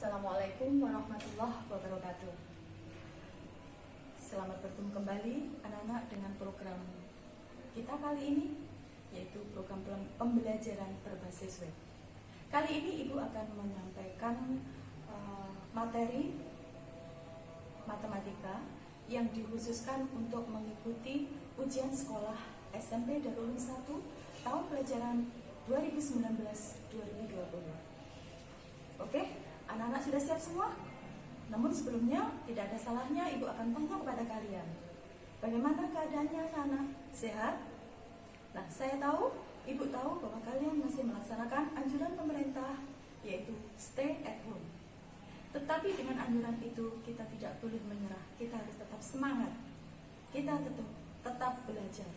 Assalamualaikum warahmatullahi wabarakatuh. Selamat bertemu kembali anak-anak dengan program kita kali ini, yaitu program pembelajaran berbasis web. Kali ini Ibu akan menyampaikan materi matematika yang dikhususkan untuk mengikuti ujian sekolah SMP Darul Ulum 1 tahun pelajaran 2019-2020. Oke, anak-anak sudah siap semua? Namun sebelumnya tidak ada salahnya Ibu akan tanya kepada kalian, bagaimana keadaannya anak-anak? Sehat? Nah, saya tahu, Ibu tahu bahwa kalian masih melaksanakan anjuran pemerintah, yaitu stay at home. Tetapi dengan anjuran itu kita tidak boleh menyerah, kita harus tetap semangat, kita tetap belajar.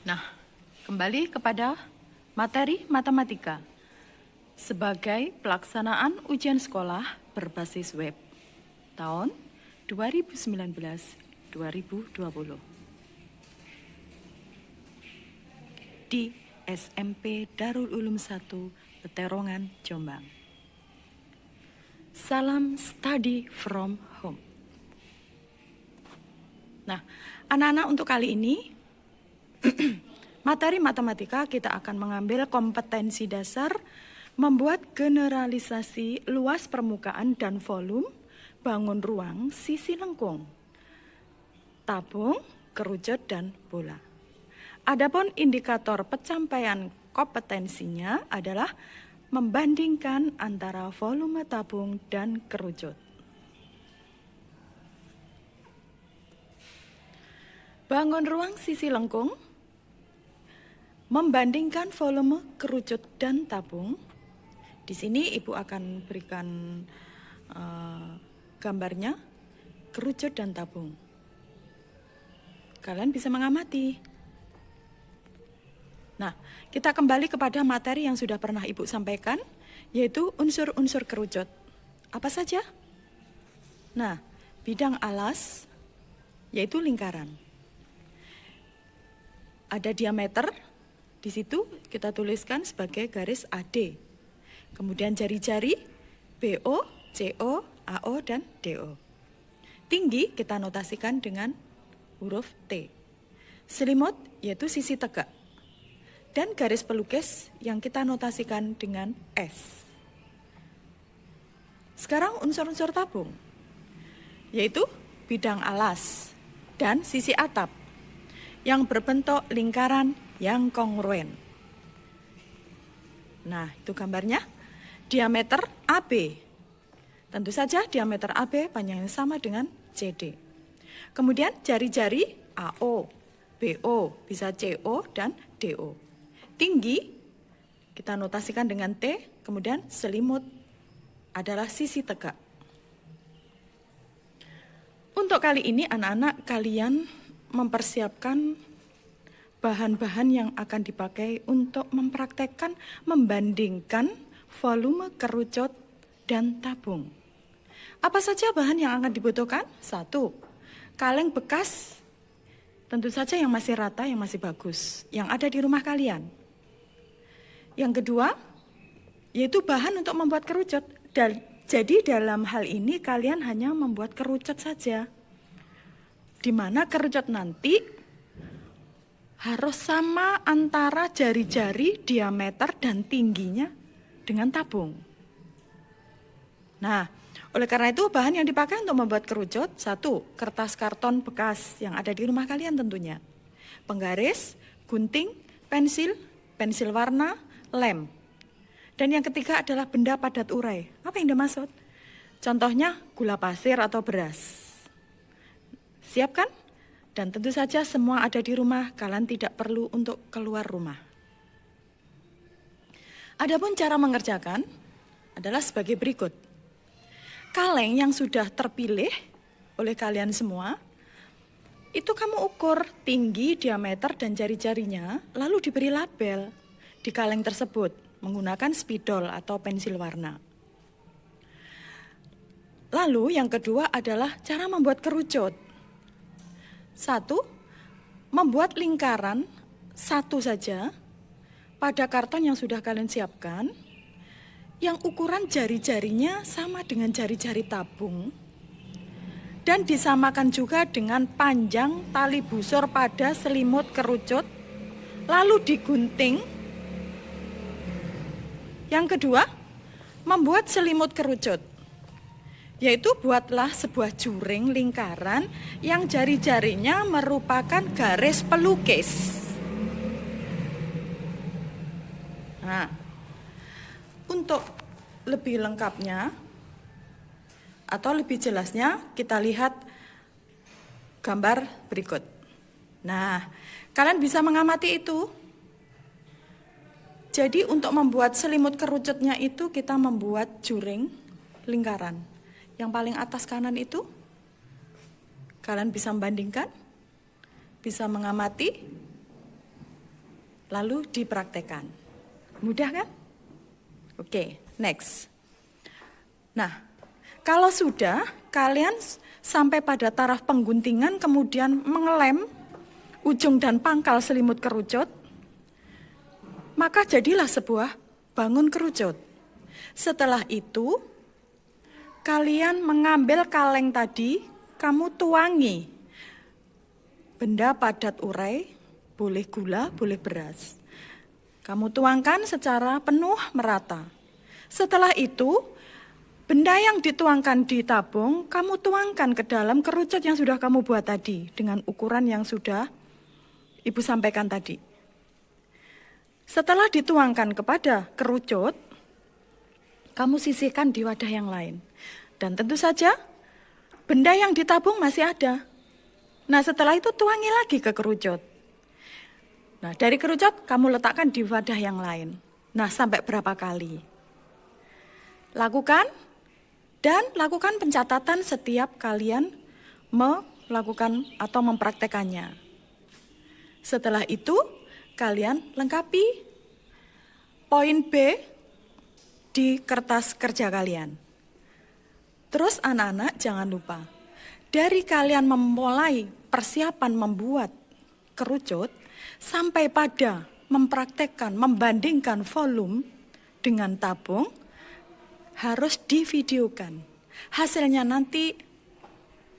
Nah, kembali kepada materi matematika sebagai pelaksanaan ujian sekolah berbasis web tahun 2019-2020 di SMP Darul Ulum 1 Peterongan, Jombang. Salam study from home. Nah, anak-anak, untuk kali ini materi matematika kita akan mengambil kompetensi dasar membuat generalisasi luas permukaan dan volume, bangun ruang, sisi lengkung, tabung, kerucut, dan bola. Adapun indikator pencapaian kompetensinya adalah membandingkan antara volume tabung dan kerucut. Bangun ruang sisi lengkung, membandingkan volume kerucut dan tabung. Di sini Ibu akan berikan gambarnya kerucut dan tabung. Kalian bisa mengamati. Nah, kita kembali kepada materi yang sudah pernah Ibu sampaikan, yaitu unsur-unsur kerucut. Apa saja? Nah, bidang alas, yaitu lingkaran. Ada diameter. Di situ kita tuliskan sebagai garis AD. Kemudian jari-jari BO, CO, AO, dan DO. Tinggi kita notasikan dengan huruf T. Selimut yaitu sisi tegak. Dan garis pelukis yang kita notasikan dengan S. Sekarang unsur-unsur tabung, yaitu bidang alas dan sisi atap yang berbentuk lingkaran yang kongruen. Nah, itu gambarnya. Diameter AB. Tentu saja diameter AB panjangnya sama dengan CD. Kemudian jari-jari AO, BO, bisa CO dan DO. Tinggi kita notasikan dengan T, kemudian selimut adalah sisi tegak. Untuk kali ini anak-anak kalian mempersiapkan bahan-bahan yang akan dipakai untuk mempraktekkan membandingkan volume kerucut dan tabung. Apa saja bahan yang akan dibutuhkan? 1. Kaleng bekas, tentu saja yang masih rata, yang masih bagus, yang ada di rumah kalian. Yang kedua, yaitu bahan untuk membuat kerucut. Jadi dalam hal ini kalian hanya membuat kerucut saja. Di mana kerucut nanti harus sama antara jari-jari, diameter, dan tingginya dengan tabung. Nah, oleh karena itu bahan yang dipakai untuk membuat kerucut, 1. Kertas karton bekas yang ada di rumah kalian tentunya. Penggaris, gunting, pensil warna, lem. Dan yang ketiga adalah benda padat urai. Apa yang dimaksud? Contohnya gula pasir atau beras. Siap kan? Dan tentu saja semua ada di rumah, kalian tidak perlu untuk keluar rumah. Adapun cara mengerjakan adalah sebagai berikut. Kaleng yang sudah terpilih oleh kalian semua, itu kamu ukur tinggi, diameter, dan jari-jarinya, lalu diberi label di kaleng tersebut menggunakan spidol atau pensil warna. Lalu yang kedua adalah cara membuat kerucut. 1. Membuat lingkaran satu saja pada karton yang sudah kalian siapkan yang ukuran jari-jarinya sama dengan jari-jari tabung dan disamakan juga dengan panjang tali busur pada selimut kerucut, lalu digunting. Yang kedua, membuat selimut kerucut, yaitu buatlah sebuah juring lingkaran yang jari-jarinya merupakan garis pelukis. Nah, untuk lebih lengkapnya atau lebih jelasnya kita lihat gambar berikut. Nah, kalian bisa mengamati itu. Jadi untuk membuat selimut kerucutnya itu kita membuat juring lingkaran. Yang paling atas kanan itu kalian bisa membandingkan, bisa mengamati, lalu dipraktekkan. Mudah kan? Oke, next. Nah, kalau sudah kalian sampai pada taraf pengguntingan kemudian mengelem ujung dan pangkal selimut kerucut, maka jadilah sebuah bangun kerucut. Setelah itu, kalian mengambil kaleng tadi, kamu tuangi. Benda padat urai, boleh gula, boleh beras. Kamu tuangkan secara penuh merata. Setelah itu, benda yang dituangkan di tabung, kamu tuangkan ke dalam kerucut yang sudah kamu buat tadi, dengan ukuran yang sudah Ibu sampaikan tadi. Setelah dituangkan kepada kerucut, kamu sisihkan di wadah yang lain. Dan tentu saja, benda yang ditabung masih ada. Nah, setelah itu tuangi lagi ke kerucut. Nah, dari kerucut kamu letakkan di wadah yang lain. Nah, sampai berapa kali? Lakukan dan lakukan pencatatan setiap kalian melakukan atau mempraktekannya. Setelah itu, kalian lengkapi poin B di kertas kerja kalian. Terus anak-anak jangan lupa, dari kalian memulai persiapan membuat kerucut, sampai pada mempraktekkan, membandingkan volume dengan tabung, harus divideokan. Hasilnya nanti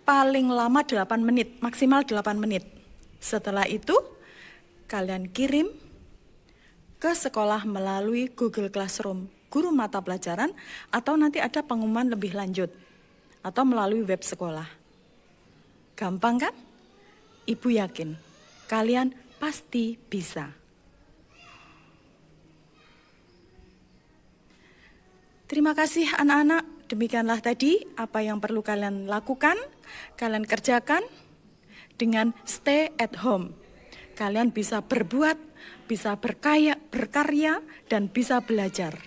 paling lama 8 menit, maksimal 8 menit. Setelah itu, kalian kirim ke sekolah melalui Google Classroom, guru mata pelajaran, atau nanti ada pengumuman lebih lanjut, atau melalui web sekolah. Gampang kan? Ibu yakin, kalian pasti bisa. Terima kasih anak-anak, demikianlah tadi apa yang perlu kalian lakukan, kalian kerjakan dengan stay at home. Kalian bisa berbuat, bisa berkarya, dan bisa belajar.